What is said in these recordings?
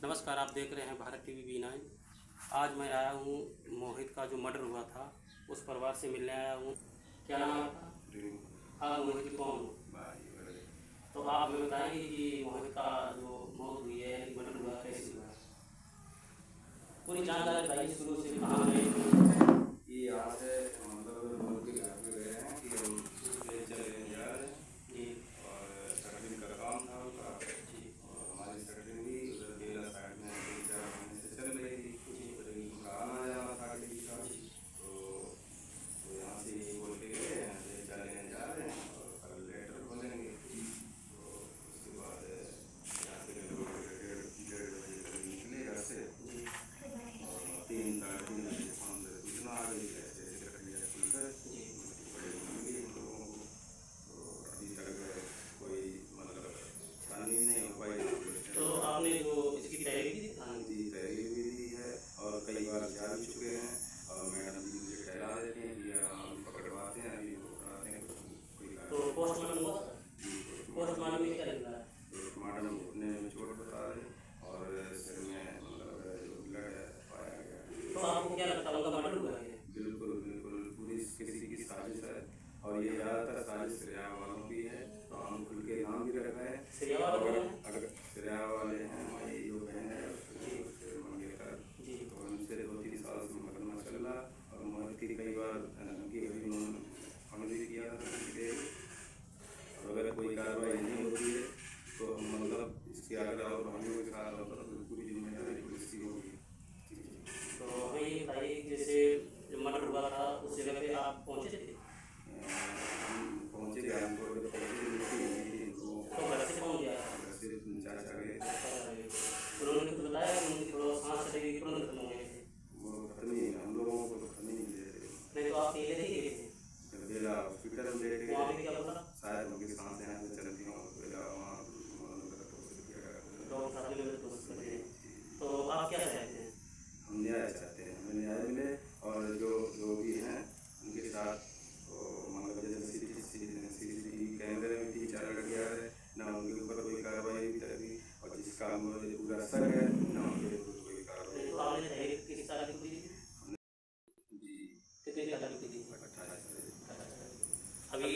नमस्कार, आप देख रहे हैं भारत टीवी V9। आज मैं आया हूँ मोहित का जो मर्डर हुआ था उस परिवार से मिलने आया हूँ। क्या नाम है आपका? आप मोहित की कौन हो? तो आप हमें बताएंगे कि मोहित का जो मौत हुई है, मर्डर हुआ, कैसे हुआ? पूरी जानकारी बताइए शुरू से, कहाँ गए थे? ये यहाँ से मतलब लोग के घर पे गए हैं कि हम ले चले जा रहे हैं जी और शटरिंग का काम था उनका। जी और हमारी शटरिंग भी उधर बेला साइड में 3-4 महीने से चल रही थी। जी लेकिन उनका आना जाना था गाड़ी का, जी। तो यहाँ से ये बोल के गए हैं ले चले जा रहे हैं और कल लेटर बोलेंगे। तो उसके बाद यहाँ से लगभग 1:30 बजे करीब निकले घर से और 3-3:30 बजे फोन से सूचना आ गई कि ऐसे ऐसे प्रक्रिया खुलकर बड़े मिली हम लोगों को। तो अभी तक कोई मतलब छानबीन नहीं हो पाई। तो आपने जो इसकी तैयारी की थी थाने की? जी तैयारी भी दी है और कई बार जा भी चुके हैं और मैडम जी मुझे टहला देते हैं कि हम पकड़वाते हैं, अभी पकड़ाते हैं कोई तो पोस्टमार्टम हुआ था? पोस्टमार्टम में क्या निकला? पोस्टमार्टम घुटने में चोट बता रहे और सिर में मतलब जो ब्लड पाया गया। तो आपको क्या लगता है उनका मर्डर हुआ है? बिल्कुल बिल्कुल पूरी किसी की साजिश है और ये ज़्यादातर साजिश सिरिया वालों की है। तो हम खुल के नाम भी रख रहे हैं। सिरिया वाले हैं? अगर सिरिया वाले हैं हमारी जो बहन है उससे मंगेतर, तो उनसे 2-3 साल से मुकदमा चल रहा और मोहित की कई बार धमकी हुई, उन्होंने हमने भी किया था धमकी। और अगर कोई कार्रवाई नहीं होती है तो मतलब इसके अगर और भाइयों के साथ होता तो पूरी जिम्मेदारी पुलिस की होगी। तो हमें ये बताइए कि जैसे जो मर्डर हुआ था उस जगह पे आप पहुंचे थे? हम पहुँचे थे, हमको जब पहुँचे मिली तो घर से कौन गया? घर से चाचा गए। उन्होंने कुछ बताया कि उनकी थोड़ा सांस चलेगी, तुरंत खत्म हो गए थे? वो खत्म ही हम लोगों को तो खत्म ही नहीं दे रहे। नहीं तो आप अकेले नहीं गए थे? जब बेला हॉस्पिटल में लेके वहाँ पे क्या पता? शायद उनकी सांसें यहाँ से चलती हों, बेला वहाँ डॉक्टर साहब ने मेरे दोस्त को दिए। तो आप क्या चाहते हैं? हम न्याय चाहते हैं, हमें न्याय मिले और जो भी हैं उनके साथ तो मतलब जैसे CCTV कैमरे में 3-4 लड़कियाँ है ना, उनके ऊपर कोई कार्रवाई भी करी और जिसका मुझे पूरा असर है ना उनके ऊपर कोई कार्रवाई। तो आपने तहरीर किस तरह की की थी? जी कितनी तारीख की थी? 28 अभी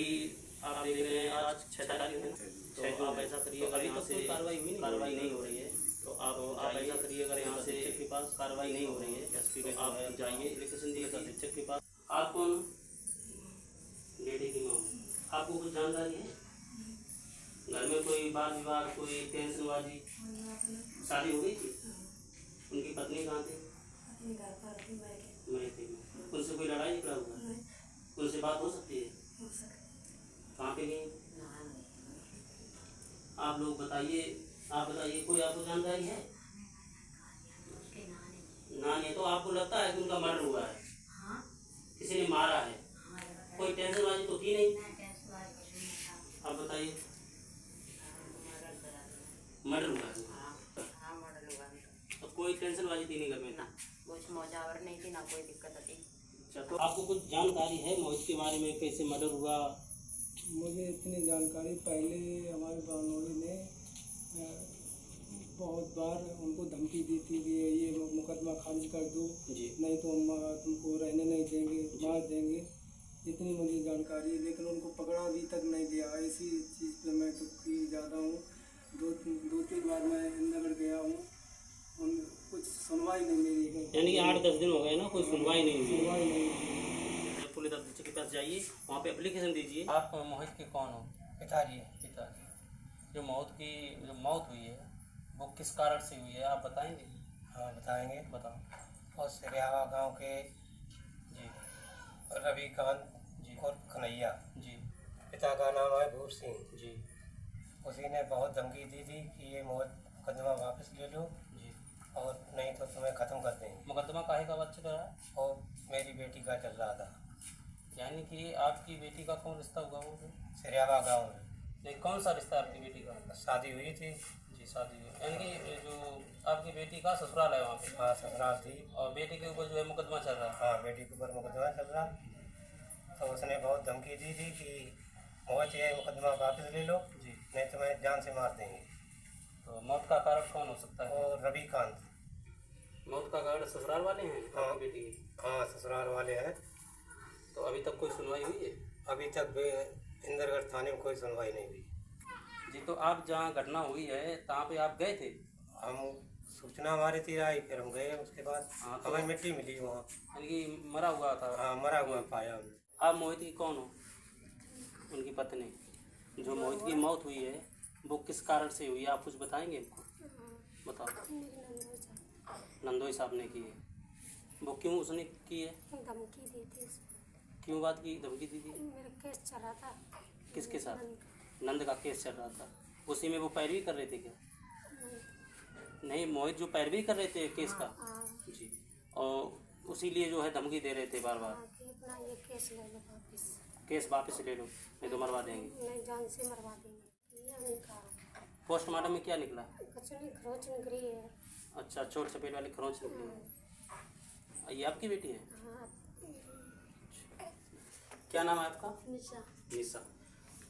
आप देख रहे हैं आज 6 तारीख है, तो आप ऐसा करिए, अगर यहाँ से कार्रवाई नहीं हो रही है तो आप ऐसा करिए, अगर यहाँ से के पास कार्रवाई नहीं हो रही है SP के, आप जाइए एप्लीकेशन दिए अधीक्षक के पास। आप कौन? लेडी की माँ। आपको कुछ जानकारी है? घर में कोई वाद विवाद, कोई टेंशनबाजी? शादी हो गई थी? उनकी पत्नी कहाँ थी? मैं थी। उनसे कोई लड़ाई झगड़ा हुआ? उनसे बात हो सकती है? कहाँ पे गई? आप लोग बताइए, आप बताइए, कोई आपको जानकारी है? नानी। तो आपको लगता है कि उनका मर्डर हुआ है? किसी ने मारा है? कोई टेंशनबाजी तो थी नहीं? आप बताइए। मर्डर हुआ है? तो कोई टेंशनबाजी थी नहीं घर में? कुछ मौजावर नहीं थी, ना कोई दिक्कत थी। अच्छा, तो आपको कुछ जानकारी है मोहित के बारे में, कैसे मर्डर हुआ? मुझे इतनी जानकारी, पहले हमारे बानोरी ने बहुत बार उनको धमकी दी थी कि ये मुकदमा खारिज कर दो, नहीं तो हम तुमको रहने नहीं देंगे, मार देंगे। इतनी मुझे जानकारी है, लेकिन उनको पकड़ा अभी तक नहीं गया। इसी चीज़ पे मैं दुखी ज़्यादा हूँ। 2-3 बार मैं नगर गया हूँ, उन कुछ सुनवाई नहीं मेरी है। यानी कि 8-10 दिन हो गए ना, कोई सुनवाई नहीं हुई? सुनवाई नहीं। पुलिस अधीक्षक के पास जाइए, वहाँ पे एप्लीकेशन दीजिए। आप मोहित के कौन हो? पिताजी पिताजी। जो मौत हुई है वो किस कारण से हुई है, आप बताएंगे? हाँ बताएंगे। बताओ। और सिरियावा गांव के जी रविकांत जी और कन्हैया, जी पिता का नाम है भूर सिंह। जी उसी ने बहुत धमकी दी थी कि ये मुकदमा वापस ले लो जी। और नहीं तो तुम्हें ख़त्म कर देंगे। मुकदमा काहे का बच्चे का है? और मेरी बेटी का चल रहा था। यानी कि आपकी बेटी का कौन रिश्ता हुआ वो? सिरियावा गांव में नहीं, कौन सा रिश्ता आपकी बेटी का? शादी हुई थी। जी, शादी हुई। यानी कि जो आपकी बेटी का ससुराल है वहाँ पे? हाँ ससुराल थी। और बेटी के ऊपर जो है मुकदमा चल रहा है? हाँ बेटी के ऊपर मुकदमा चल रहा। तो उसने बहुत धमकी दी थी कि मोहित ये मुकदमा वापस ले लो, जी। नहीं तो मैं जान से मार देंगे। तो मौत का कारण कौन हो सकता है? और रविकांत। मौत का कारण ससुराल वाले हैं हाँ। आपकी बेटी की? हाँ, ससुराल वाले हैं। तो अभी तक कोई सुनवाई हुई है? अभी तक इंदरगढ़ थाने में कोई सुनवाई नहीं हुई। जी, तो आप जहाँ घटना हुई है तहाँ पे आप गए थे? हम सूचना हमारी थी आई, फिर हम गए। उसके बाद हाँ, तो हमें मिट्टी मिली वहाँ। यानी कि मरा हुआ था? हाँ, मरा हुआ पाया हमने। आप मोहित की कौन हो? उनकी पत्नी। जो मोहित की मौत हुई है वो किस कारण से हुई है, आप कुछ बताएंगे हमको? बताओ। नंदोई साहब ने की है। वो क्यों उसने की है? धमकी दी थी उसने। क्यों बात की धमकी दी थी? मेरा केस चल रहा था। किसके साथ? नंद का केस चल रहा था, उसी में वो पैरवी कर रहे थे क्या? नहीं, मोहित जो पैरवी कर रहे थे केस का। जी, और उसी लिए जो है धमकी दे रहे थे बार बार। अपना ये केस ले लो वापस। केस वापस ले लो नहीं तो मरवा देंगे। नहीं, जान से मरवा देंगे। ये हमने कहा। पोस्टमार्टम में क्या निकला? कुछ नहीं, खरोच निकली है। अच्छा, चोट चपेट वाली खरोंच निकली है। ये आपकी बेटी है? हाँ। क्या नाम है आपका? निशा। निशा।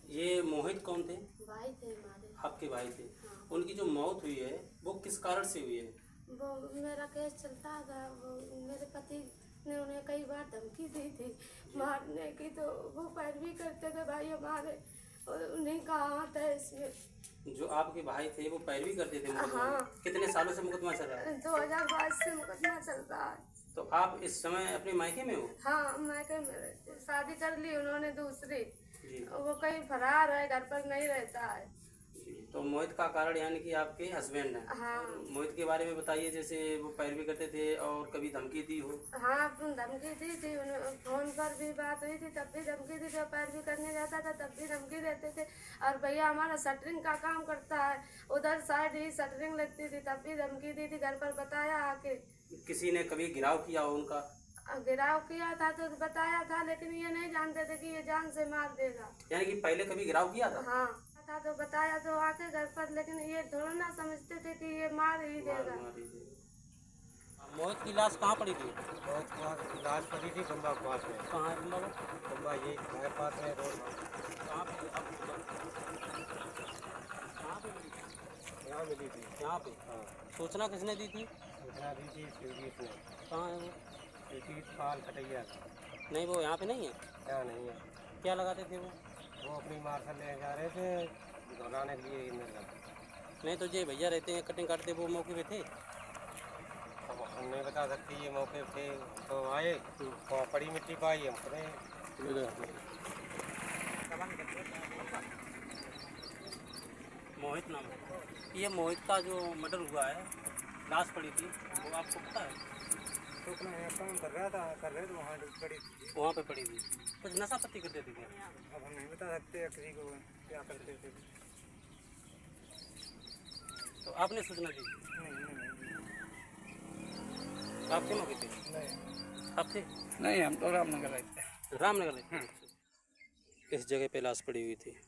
ये मोहित कौन थे? भाई थे हमारे। आपके भाई थे। हाँ। उनकी जो मौत हुई है वो किस कारण से हुई है? वो मेरा केस चलता था। वो मेरे पति ने उन्हें कई बार धमकी दी थी मारने की, तो वो पैरवी करते थे भाई हमारे, और उन्हें कहा था इसमें। जो आपके भाई थे वो पैरवी करते थे मुकदमा में? हाँ। कितने सालों से मुकदमा चल रहा है? 2022 से मुकदमा चलता है। तो आप इस समय अपने मायके में हो? हाँ, मैं कहीं शादी कर ली उन्होंने दूसरी। जी। वो कहीं फरार है, घर पर नहीं रहता है। जी, तो मोहित का कारण यानी कि आपके हस्बैंड हैं। हाँ। मोहित के बारे में बताइए, जैसे वो पैरवी करते थे और कभी धमकी दी हो? हाँ, धमकी दी थी। फोन पर भी बात हुई थी, तब भी धमकी दी थी। पैरवी करने जाता था तब भी धमकी देते थे। और भैया हमारा शटरिंग का काम करता है, उधर साइड ही शटरिंग लेती थी, तब भी धमकी दी थी। घर पर बताया आके। किसी ने कभी गिराव किया हो उनका? गिराव किया था तो बताया था, लेकिन ये नहीं जानते थे कि ये जान से मार देगा। यानी कि पहले कभी गिराव किया था? हाँ था, तो बताया तो आके घर पर, लेकिन ये थोड़ा ना समझते थे कि ये मार ही देगा। मोहित की लाश कहाँ पड़ी थी? बहुत लाश पड़ी थी गंबा के पास में। कहाँ है गंबा? गंबा ये हमारे पास में रोड कहाँ पे? कहाँ पे मिली? यहाँ मिली थी। यहाँ पे? हाँ। सूचना किसने दी थी? सूचना दी थी शिवजीत ने। कहाँ है वो? शिवजीत पाल कटैया का। नहीं, वो यहाँ पे नहीं है। क्या नहीं है? क्या लगाते थे वो? वो अपनी मार्शल ले जा रहे थे घुलाने के लिए इंदरगढ़। नहीं, तो ये भैया रहते हैं कटिंग काटते, वो मौके पे थे? अब हम नहीं बता सकते, ये मौके पे तो आए, वहाँ पड़ी मिट्टी पाई, हम खड़े। मोहित नाम है। ये मोहित का जो मर्डर हुआ है, लाश पड़ी थी, वो आपको पता है? तो अपना काम कर रहा था, कर रहे थे वहाँ पड़ी थी। वहाँ पे पड़ी थी। कुछ नशा पत्ती करते थे क्या? अब हम नहीं बता सकते किसी को क्या करते थे। तो आपने सूचना दी? आपके मौके पे? नहीं, आप थे? नहीं, हम तो रामनगर रहते हैं। रामनगर रहते हैं। इस जगह पे लाश पड़ी हुई थी।